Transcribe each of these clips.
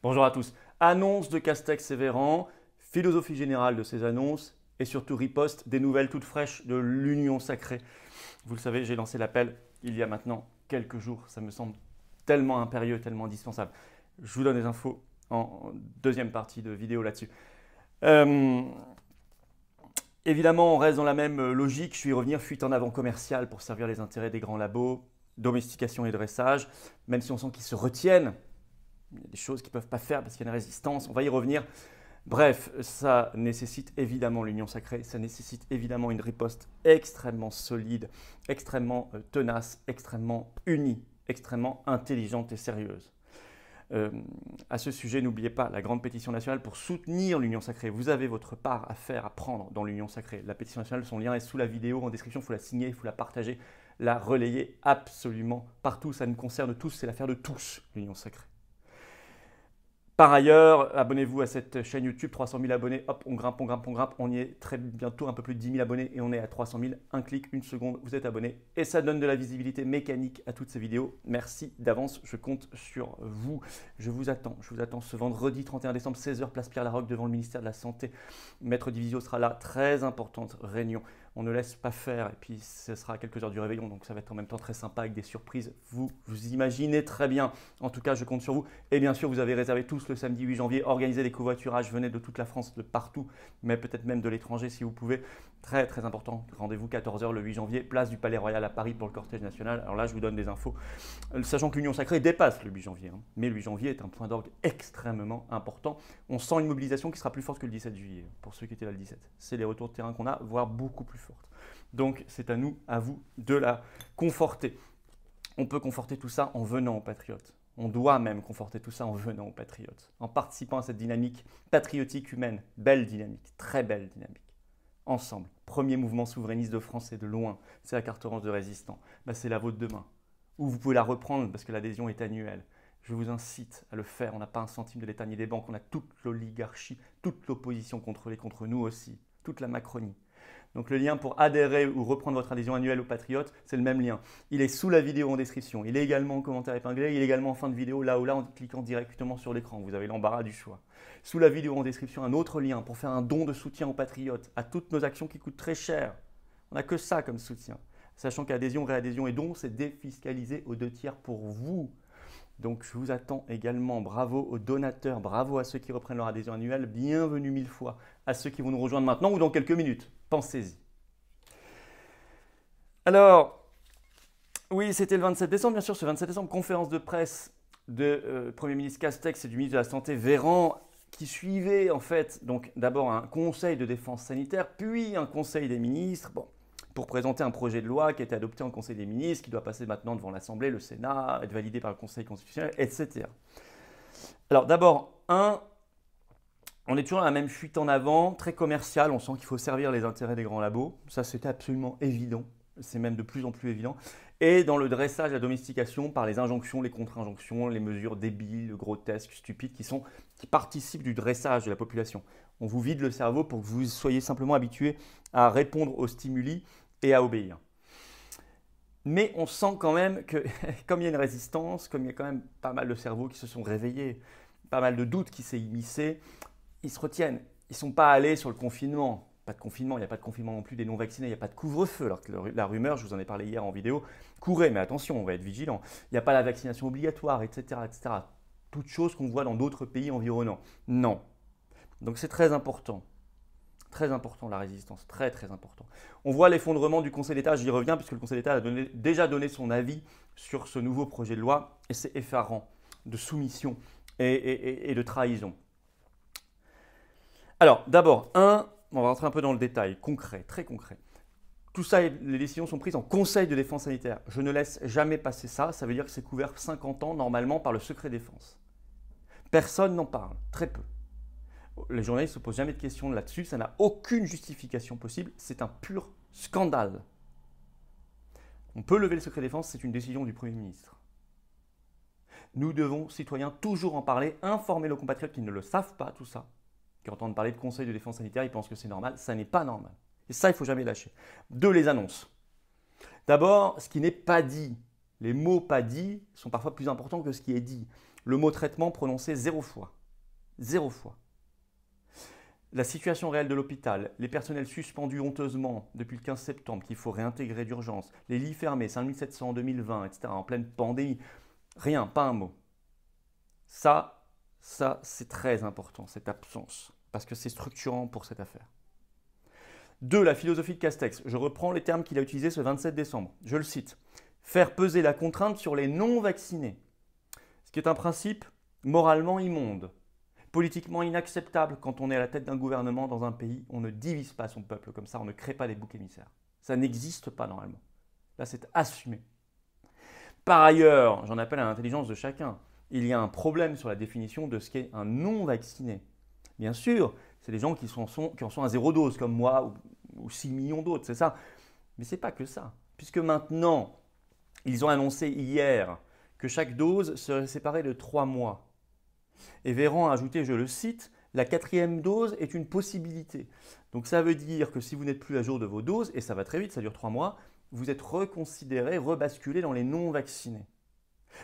Bonjour à tous. Annonce de Castex et Véran, philosophie générale de ces annonces et surtout riposte des nouvelles toutes fraîches de l'Union sacrée. Vous le savez, j'ai lancé l'appel il y a maintenant quelques jours. Ça me semble tellement impérieux, tellement indispensable. Je vous donne des infos en deuxième partie de vidéo là-dessus. Euh, Évidemment, on reste dans la même logique. Je vais y revenir, fuite en avant commerciale pour servir les intérêts des grands labos, domestication et dressage, même si on sent qu'ils se retiennent. Il y a des choses qu'ils ne peuvent pas faire parce qu'il y a une résistance. On va y revenir. Bref, ça nécessite évidemment l'union sacrée, ça nécessite évidemment une riposte extrêmement solide, extrêmement tenace, extrêmement unie, extrêmement intelligente et sérieuse. À ce sujet, n'oubliez pas la grande pétition nationale pour soutenir l'union sacrée. Vous avez votre part à faire, à prendre dans l'union sacrée. La pétition nationale, son lien est sous la vidéo en description. Il faut la signer, il faut la partager, la relayer absolument partout. Ça nous concerne tous, c'est l'affaire de tous, l'union sacrée. Par ailleurs, abonnez-vous à cette chaîne YouTube, 300 000 abonnés, hop, on grimpe, on grimpe, on grimpe, on y est très bientôt, un peu plus de 10 000 abonnés et on est à 300 000, un clic, une seconde, vous êtes abonné et ça donne de la visibilité mécanique à toutes ces vidéos. Merci d'avance, je compte sur vous. Je vous attends ce vendredi 31 décembre, 16h, place Pierre-Laroque devant le ministère de la Santé. Maître Divisio sera là, très importante réunion. On ne laisse pas faire et puis ce sera à quelques heures du réveillon, donc ça va être en même temps très sympa avec des surprises. Vous imaginez très bien. En tout cas, je compte sur vous. Et bien sûr, vous avez réservé tous le samedi 8 janvier. Organisez des covoiturages, venez de toute la France, de partout, mais peut-être même de l'étranger si vous pouvez. Très très important. Rendez-vous 14h le 8 janvier, place du Palais Royal à Paris pour le cortège national. Alors là, je vous donne des infos. Sachant que l'Union sacrée dépasse le 8 janvier. Mais le 8 janvier est un point d'orgue extrêmement important. On sent une mobilisation qui sera plus forte que le 17 juillet, pour ceux qui étaient là le 17. C'est les retours de terrain qu'on a, voire beaucoup plus forte. Donc c'est à nous, à vous, de la conforter. On peut conforter tout ça en venant aux Patriotes. On doit même conforter tout ça en venant aux Patriotes, en participant à cette dynamique patriotique humaine. Belle dynamique, très belle dynamique. Ensemble, premier mouvement souverainiste de France et de loin, c'est la carte orange de résistants. C'est la vôtre demain. Ou vous pouvez la reprendre parce que l'adhésion est annuelle. Je vous incite à le faire. On n'a pas un centime de l'État ni des banques. On a toute l'oligarchie, toute l'opposition contre nous aussi, toute la Macronie. Donc le lien pour adhérer ou reprendre votre adhésion annuelle aux Patriotes, c'est le même lien. Il est sous la vidéo en description. Il est également en commentaire épinglé. Il est également en fin de vidéo, là ou là, en cliquant directement sur l'écran. Vous avez l'embarras du choix. Sous la vidéo en description, un autre lien pour faire un don de soutien aux Patriotes, à toutes nos actions qui coûtent très cher. On n'a que ça comme soutien. Sachant qu'adhésion, réadhésion et don, c'est défiscalisé aux 2/3 pour vous. Donc je vous attends également. Bravo aux donateurs, bravo à ceux qui reprennent leur adhésion annuelle. Bienvenue 1000 fois à ceux qui vont nous rejoindre maintenant ou dans quelques minutes. Pensez-y. Alors, oui, c'était le 27 décembre, bien sûr, ce 27 décembre, conférence de presse de Premier ministre Castex et du ministre de la Santé Véran, qui suivait en fait donc d'abord un conseil de défense sanitaire, puis un conseil des ministres, pour présenter un projet de loi qui a été adopté en conseil des ministres, qui doit passer maintenant devant l'Assemblée, le Sénat, être validé par le Conseil constitutionnel, etc. Alors d'abord, on est toujours dans la même fuite en avant, très commerciale, on sent qu'il faut servir les intérêts des grands labos, ça c'était absolument évident, c'est même de plus en plus évident, et dans le dressage, la domestication par les injonctions, les contre-injonctions, les mesures débiles, grotesques, stupides qui participent du dressage de la population. On vous vide le cerveau pour que vous soyez simplement habitués à répondre aux stimuli et à obéir. Mais on sent quand même que, comme il y a une résistance, comme il y a quand même pas mal de cerveaux qui se sont réveillés, pas mal de doutes qui s'est immiscé, ils se retiennent. Ils ne sont pas allés sur le confinement. Pas de confinement, il n'y a pas de confinement non plus des non-vaccinés, il n'y a pas de couvre-feu. Alors que la rumeur, je vous en ai parlé hier en vidéo, courez, mais attention, on va être vigilant. Il n'y a pas la vaccination obligatoire, etc. etc. Toutes choses qu'on voit dans d'autres pays environnants. Non. Donc c'est très important. Très important la résistance, très très important. On voit l'effondrement du Conseil d'État, j'y reviens puisque le Conseil d'État a déjà donné son avis sur ce nouveau projet de loi et c'est effarant de soumission et de trahison. Alors d'abord, on va rentrer un peu dans le détail, concret, très concret. Tout ça, les décisions sont prises en Conseil de défense sanitaire. Je ne laisse jamais passer ça, ça veut dire que c'est couvert 50 ans normalement par le secret défense. Personne n'en parle, très peu. Les journalistes ne se posent jamais de questions là-dessus, ça n'a aucune justification possible, c'est un pur scandale. On peut lever le secret défense, c'est une décision du Premier ministre. Nous devons, citoyens, toujours en parler, informer nos compatriotes qui ne le savent pas, tout ça, qui entendent parler de conseil de défense sanitaire, ils pensent que c'est normal, ça n'est pas normal. Et ça, il ne faut jamais lâcher. 2, les annonces. D'abord, ce qui n'est pas dit. Les mots pas dits sont parfois plus importants que ce qui est dit. Le mot traitement prononcé 0 fois. 0 fois. La situation réelle de l'hôpital, les personnels suspendus honteusement depuis le 15 septembre qu'il faut réintégrer d'urgence, les lits fermés, 5700 en 2020, etc., en pleine pandémie, rien, pas un mot. Ça c'est très important, cette absence, parce que c'est structurant pour cette affaire. 2. La philosophie de Castex. Je reprends les termes qu'il a utilisés ce 27 décembre. Je le cite. Faire peser la contrainte sur les non-vaccinés. Ce qui est un principe moralement immonde, politiquement inacceptable quand on est à la tête d'un gouvernement dans un pays. On ne divise pas son peuple comme ça, on ne crée pas des boucs émissaires. Ça n'existe pas normalement. Là, c'est assumé. Par ailleurs, j'en appelle à l'intelligence de chacun. Il y a un problème sur la définition de ce qu'est un non-vacciné. Bien sûr, c'est des gens qui en sont à 0 dose, comme moi, ou 6 millions d'autres, c'est ça. Mais ce n'est pas que ça. Puisque maintenant, ils ont annoncé hier que chaque dose serait séparée de 3 mois. Et Véran a ajouté, je le cite, la 4e dose est une possibilité. Donc ça veut dire que si vous n'êtes plus à jour de vos doses, et ça va très vite, ça dure 3 mois, vous êtes reconsidéré, rebasculé dans les non-vaccinés.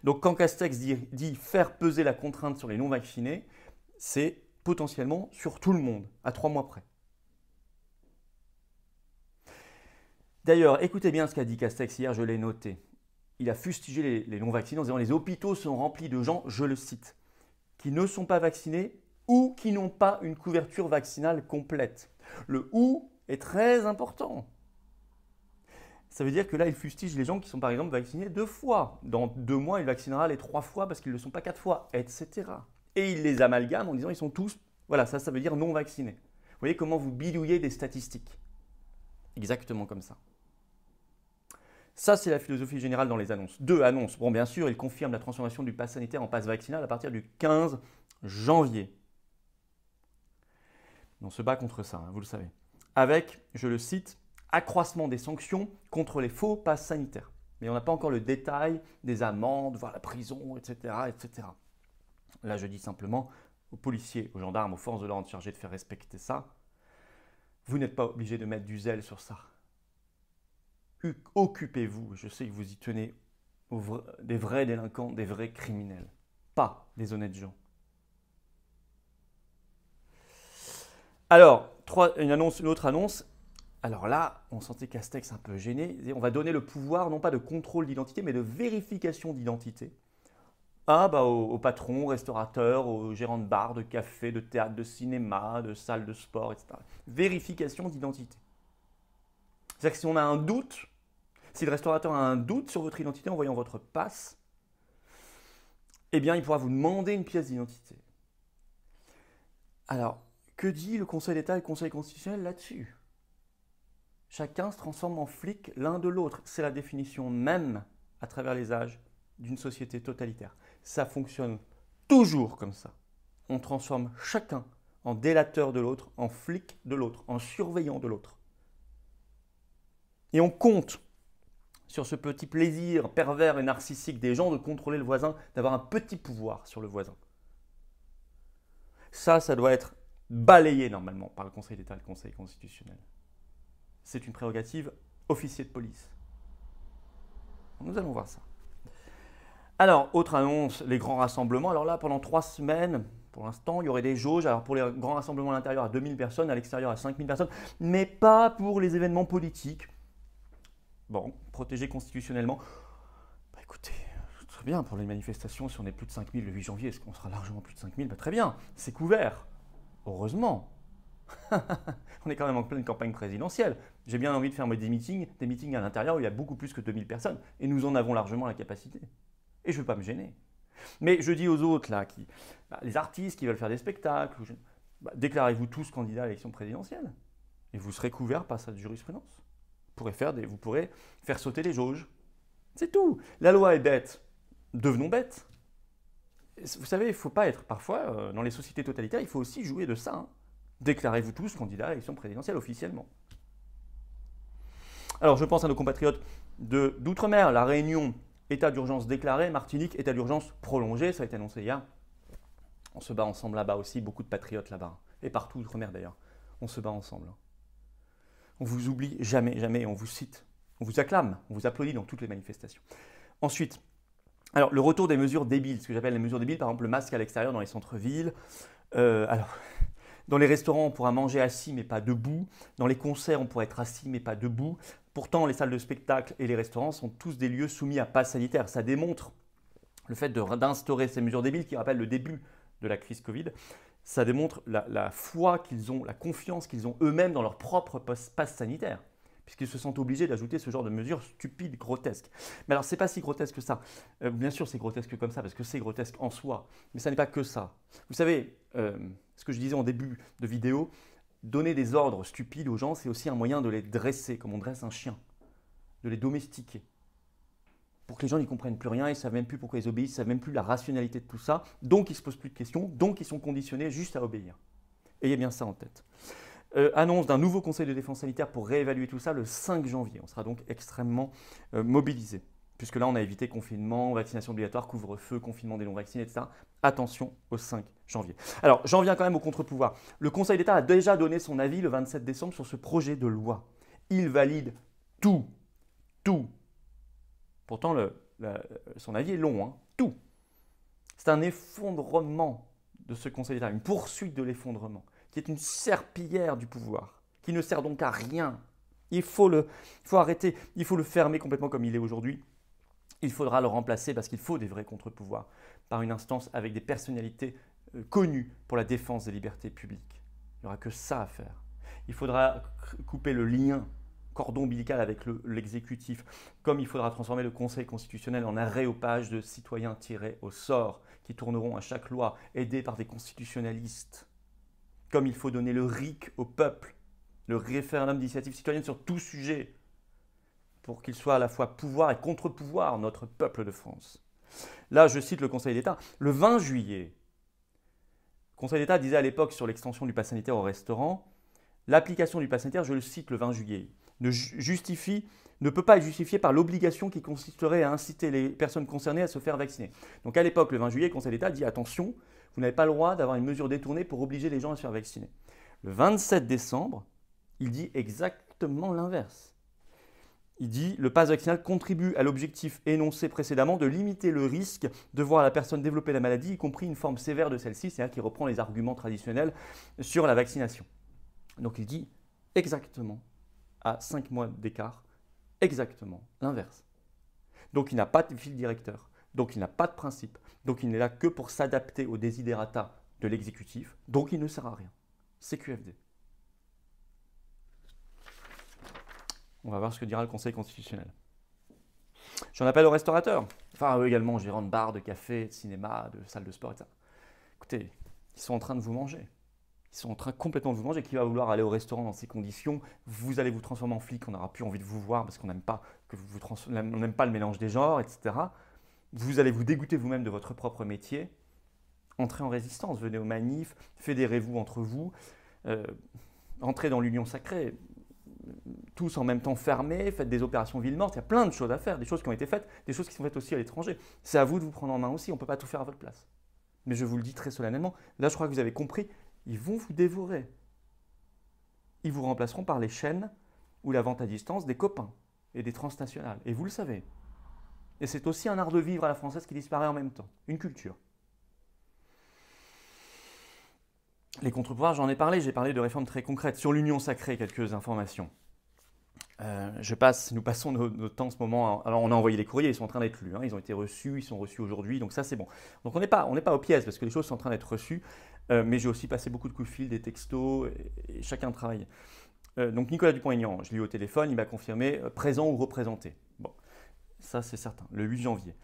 Donc quand Castex dit faire peser la contrainte sur les non-vaccinés, c'est potentiellement sur tout le monde, à 3 mois près. D'ailleurs, écoutez bien ce qu'a dit Castex hier, je l'ai noté. Il a fustigé les non-vaccinés en disant « Les hôpitaux sont remplis de gens, je le cite, qui ne sont pas vaccinés ou qui n'ont pas une couverture vaccinale complète. » Le « ou » est très important. Ça veut dire que là, il fustige les gens qui sont par exemple vaccinés 2 fois. Dans 2 mois, il vaccinera les 3 fois parce qu'ils ne le sont pas 4 fois, etc. Et il les amalgame en disant ils sont tous, voilà, ça veut dire non vaccinés. Vous voyez comment vous bidouillez des statistiques. Exactement comme ça. Ça, c'est la philosophie générale dans les annonces. 2 annonces. Bon, bien sûr, il confirme la transformation du pass sanitaire en pass vaccinal à partir du 15 janvier. On se bat contre ça, hein, vous le savez. Avec, je le cite, accroissement des sanctions contre les faux passes sanitaires. Mais on n'a pas encore le détail des amendes, voire la prison, etc., etc. Là, je dis simplement aux policiers, aux gendarmes, aux forces de l'ordre chargées de faire respecter ça, vous n'êtes pas obligé de mettre du zèle sur ça. Occupez-vous, je sais que vous y tenez, des vrais délinquants, des vrais criminels, pas des honnêtes gens. Alors, une autre annonce. Alors là, on sentait Castex un peu gêné. On va donner le pouvoir, non pas de contrôle d'identité, mais de vérification d'identité. Aux patrons, aux restaurateurs, aux gérants de bars, de cafés, de théâtre, de cinéma, de salles de sport, etc. Vérification d'identité. C'est-à-dire que si on a un doute, si le restaurateur a un doute sur votre identité en voyant votre passe, eh bien, il pourra vous demander une pièce d'identité. Alors, que dit le Conseil d'État et le Conseil constitutionnel là-dessus ? Chacun se transforme en flic l'un de l'autre. C'est la définition même, à travers les âges, d'une société totalitaire. Ça fonctionne toujours comme ça. On transforme chacun en délateur de l'autre, en flic de l'autre, en surveillant de l'autre. Et on compte sur ce petit plaisir pervers et narcissique des gens de contrôler le voisin, d'avoir un petit pouvoir sur le voisin. Ça doit être balayé normalement par le Conseil d'État et le Conseil constitutionnel. C'est une prérogative officier de police. Nous allons voir ça. Alors, autre annonce, les grands rassemblements. Alors là, pendant 3 semaines, pour l'instant, il y aurait des jauges. Alors pour les grands rassemblements à l'intérieur, à 2000 personnes, à l'extérieur, à 5000 personnes, mais pas pour les événements politiques. Bon, protégés constitutionnellement. Écoutez, très bien, pour les manifestations, si on est plus de 5000 le 8 janvier, est-ce qu'on sera largement plus de 5000 ? Très bien, c'est couvert. Heureusement. On est quand même en pleine campagne présidentielle. J'ai bien envie de faire des meetings à l'intérieur où il y a beaucoup plus que 2000 personnes. Et nous en avons largement la capacité. Et je ne veux pas me gêner. Mais je dis aux autres, là, les artistes qui veulent faire des spectacles, déclarez-vous tous candidats à l'élection présidentielle. Et vous serez couverts par cette jurisprudence. Vous pourrez faire sauter les jauges. C'est tout. La loi est bête. Devenons bêtes. Vous savez, il ne faut pas être, parfois, dans les sociétés totalitaires, il faut aussi jouer de ça. Hein. Déclarez-vous tous candidats à l'élection présidentielle officiellement. Alors, je pense à nos compatriotes d'outre-mer, la Réunion, état d'urgence déclaré, Martinique, état d'urgence prolongé, ça a été annoncé hier. On se bat ensemble là-bas aussi, beaucoup de patriotes là-bas, et partout outre-mer d'ailleurs. On se bat ensemble. On vous oublie jamais, jamais, on vous cite, on vous acclame, on vous applaudit dans toutes les manifestations. Ensuite, Alors, le retour des mesures débiles, ce que j'appelle les mesures débiles, par exemple le masque à l'extérieur dans les centres-villes. Alors, dans les restaurants, on pourra manger assis mais pas debout. Dans les concerts, on pourra être assis mais pas debout. Pourtant, les salles de spectacle et les restaurants sont tous des lieux soumis à passe sanitaire. Ça démontre le fait d'instaurer ces mesures débiles qui rappellent le début de la crise Covid. Ça démontre la foi qu'ils ont, la confiance qu'ils ont eux-mêmes dans leur propre passe sanitaire, puisqu'ils se sentent obligés d'ajouter ce genre de mesures stupides, grotesques. Mais alors, c'est pas si grotesque que ça. Bien sûr, c'est grotesque comme ça, parce que c'est grotesque en soi, mais ça n'est pas que ça. Vous savez, ce que je disais en début de vidéo, donner des ordres stupides aux gens, c'est aussi un moyen de les dresser, comme on dresse un chien, de les domestiquer. Pour que les gens n'y comprennent plus rien, ils ne savent même plus pourquoi ils obéissent, ils ne savent même plus la rationalité de tout ça, donc ils ne se posent plus de questions, donc ils sont conditionnés juste à obéir. Ayez bien ça en tête. Annonce d'un nouveau conseil de défense sanitaire pour réévaluer tout ça le 5 janvier. On sera donc extrêmement mobilisés, puisque là on a évité confinement, vaccination obligatoire, couvre-feu, confinement des non-vaccinés, etc. Attention au 5 janvier. Alors j'en viens quand même au contre-pouvoir. Le Conseil d'État a déjà donné son avis le 27 décembre sur ce projet de loi. Il valide tout. Pourtant, son avis est long, hein, tout. C'est un effondrement de ce Conseil d'État, une poursuite de l'effondrement, qui est une serpillière du pouvoir, qui ne sert donc à rien. Il faut arrêter, il faut le fermer complètement comme il est aujourd'hui. Il faudra le remplacer parce qu'il faut des vrais contre-pouvoirs par une instance avec des personnalités connues pour la défense des libertés publiques. Il n'y aura que ça à faire. Il faudra couper le lien cordon ombilical avec l'exécutif, comme il faudra transformer le Conseil constitutionnel en aréopage de citoyens tirés au sort, qui tourneront à chaque loi, aidés par des constitutionnalistes. Comme il faut donner le RIC au peuple, le référendum d'initiative citoyenne sur tout sujet, pour qu'il soit à la fois pouvoir et contre-pouvoir, notre peuple de France. Là, je cite le Conseil d'État. Le 20 juillet, le Conseil d'État disait à l'époque sur l'extension du pass sanitaire au restaurant, l'application du pass sanitaire, je le cite le 20 juillet, ne peut pas être justifiée par l'obligation qui consisterait à inciter les personnes concernées à se faire vacciner. Donc à l'époque, le 20 juillet, le Conseil d'État dit attention, vous n'avez pas le droit d'avoir une mesure détournée pour obliger les gens à se faire vacciner. Le 27 décembre, il dit exactement l'inverse. Il dit le pass vaccinal contribue à l'objectif énoncé précédemment de limiter le risque de voir la personne développer la maladie, y compris une forme sévère de celle-ci, c'est-à-dire qu'il reprend les arguments traditionnels sur la vaccination. Donc il dit exactement, à 5 mois d'écart, exactement l'inverse. Donc il n'a pas de fil directeur, donc il n'a pas de principe, donc il n'est là que pour s'adapter aux desiderata de l'exécutif, donc il ne sert à rien. C'est QFD. On va voir ce que dira le Conseil constitutionnel. J'en appelle aux restaurateurs, enfin eux également, gérants de bars, de cafés, de cinéma, de salles de sport, etc. Écoutez, ils sont en train de vous manger. Ils sont en train complètement de vous manger. Qui va vouloir aller au restaurant dans ces conditions? Vous allez vous transformer en flic, on n'aura plus envie de vous voir parce qu'on n'aime pas, on n'aime pas le mélange des genres, etc. Vous allez vous dégoûter vous-même de votre propre métier. Entrez en résistance, venez aux manifs, fédérez-vous entre vous, entrez dans l'union sacrée. Tous en même temps fermés, faites des opérations ville morte, il y a plein de choses à faire, des choses qui ont été faites, des choses qui sont faites aussi à l'étranger. C'est à vous de vous prendre en main aussi, on ne peut pas tout faire à votre place. Mais je vous le dis très solennellement, là je crois que vous avez compris, ils vont vous dévorer. Ils vous remplaceront par les chaînes ou la vente à distance des copains et des transnationales. Et vous le savez. Et c'est aussi un art de vivre à la française qui disparaît en même temps, une culture. Les contre-pouvoirs, j'en ai parlé, j'ai parlé de réformes très concrètes. Sur l'union sacrée, quelques informations. Nous passons notre temps en ce moment. Alors, on a envoyé les courriers, ils sont en train d'être lus. Hein, ils ont été reçus, ils sont reçus aujourd'hui, donc ça, c'est bon. Donc, on n'est pas aux pièces parce que les choses sont en train d'être reçues. Mais j'ai aussi passé beaucoup de coups de fil, des textos, et chacun travaille. Donc, Nicolas Dupont-Aignan, je l'ai eu au téléphone, il m'a confirmé présent ou représenté. Bon, ça, c'est certain, le 8 janvier.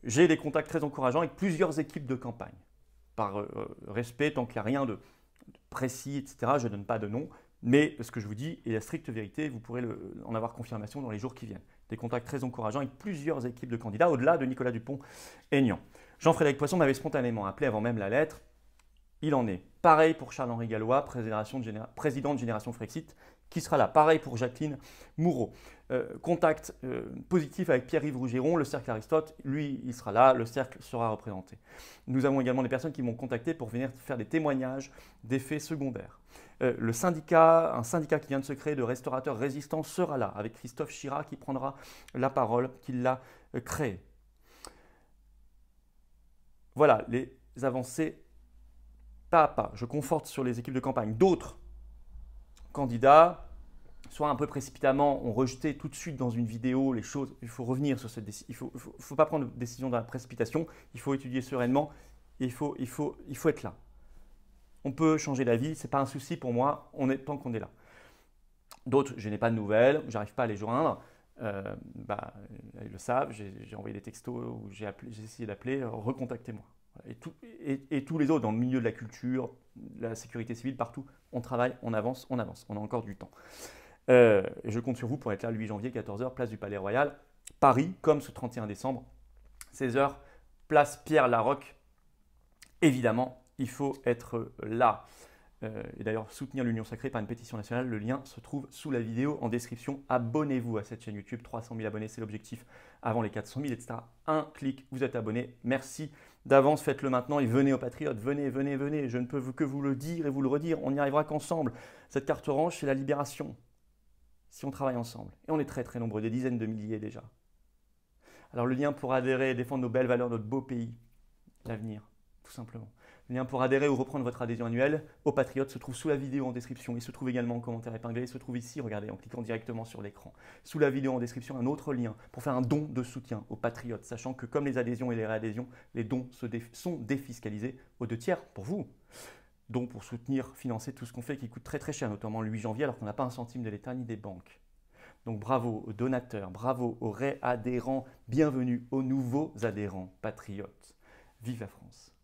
J'ai des contacts très encourageants avec plusieurs équipes de campagne. Par respect, tant qu'il n'y a rien de précis, etc., je ne donne pas de nom. Mais ce que je vous dis est la stricte vérité, vous pourrez en avoir confirmation dans les jours qui viennent. Des contacts très encourageants avec plusieurs équipes de candidats, au-delà de Nicolas Dupont-Aignan. Jean-Frédéric Poisson m'avait spontanément appelé avant même la lettre. Il en est. Pareil pour Charles-Henri Gallois, président de Génération Frexit, qui sera là. Pareil pour Jacqueline Moureau. Contact positif avec Pierre-Yves Rougiron, le Cercle Aristote, lui, il sera là, le Cercle sera représenté. Nous avons également des personnes qui m'ont contacté pour venir faire des témoignages d'effets secondaires. Un syndicat qui vient de se créer de restaurateurs résistants sera là, avec Christophe Chira qui prendra la parole, qui l'a créé. Voilà, les avancées pas à pas. Je conforte sur les équipes de campagne. D'autres candidats, soit un peu précipitamment, ont rejeté tout de suite dans une vidéo les choses. Il faut revenir sur cette décision. Il ne faut pas prendre de décision dans la précipitation. Il faut étudier sereinement. Il faut être là. On peut changer d'avis, ce n'est pas un souci pour moi, tant qu'on est là. D'autres, je n'ai pas de nouvelles, j'arrive pas à les joindre. Ils le savent, j'ai envoyé des textos où j'ai essayé d'appeler, recontactez-moi. Et tous les autres, dans le milieu de la culture, la sécurité civile, partout, on travaille, on avance, on a encore du temps. Et je compte sur vous pour être là le 8 janvier, 14h, place du Palais Royal, Paris, comme ce 31 décembre, 16h, place Pierre-Laroque. Évidemment, il faut être là. Et d'ailleurs, soutenir l'Union Sacrée par une pétition nationale, le lien se trouve sous la vidéo en description. Abonnez-vous à cette chaîne YouTube, 300 000 abonnés, c'est l'objectif avant les 400 000, etc. Un clic, vous êtes abonné. Merci d'avance, faites-le maintenant et venez aux Patriotes, venez, venez, venez. Je ne peux que vous le dire et vous le redire, on n'y arrivera qu'ensemble. Cette carte orange, c'est la libération, si on travaille ensemble. Et on est très très nombreux, des dizaines de milliers déjà. Alors le lien pour adhérer et défendre nos belles valeurs, notre beau pays, l'avenir, tout simplement. Le lien pour adhérer ou reprendre votre adhésion annuelle aux Patriotes se trouve sous la vidéo en description. Il se trouve également en commentaire épinglé. Il se trouve ici, regardez, en cliquant directement sur l'écran. Sous la vidéo en description, un autre lien pour faire un don de soutien aux Patriotes, sachant que comme les adhésions et les réadhésions, les dons sont défiscalisés aux 2/3 pour vous. Dons pour soutenir, financer tout ce qu'on fait qui coûte très très cher, notamment le 8 janvier, alors qu'on n'a pas un centime de l'État ni des banques. Donc bravo aux donateurs, bravo aux réadhérents, bienvenue aux nouveaux adhérents patriotes. Vive la France!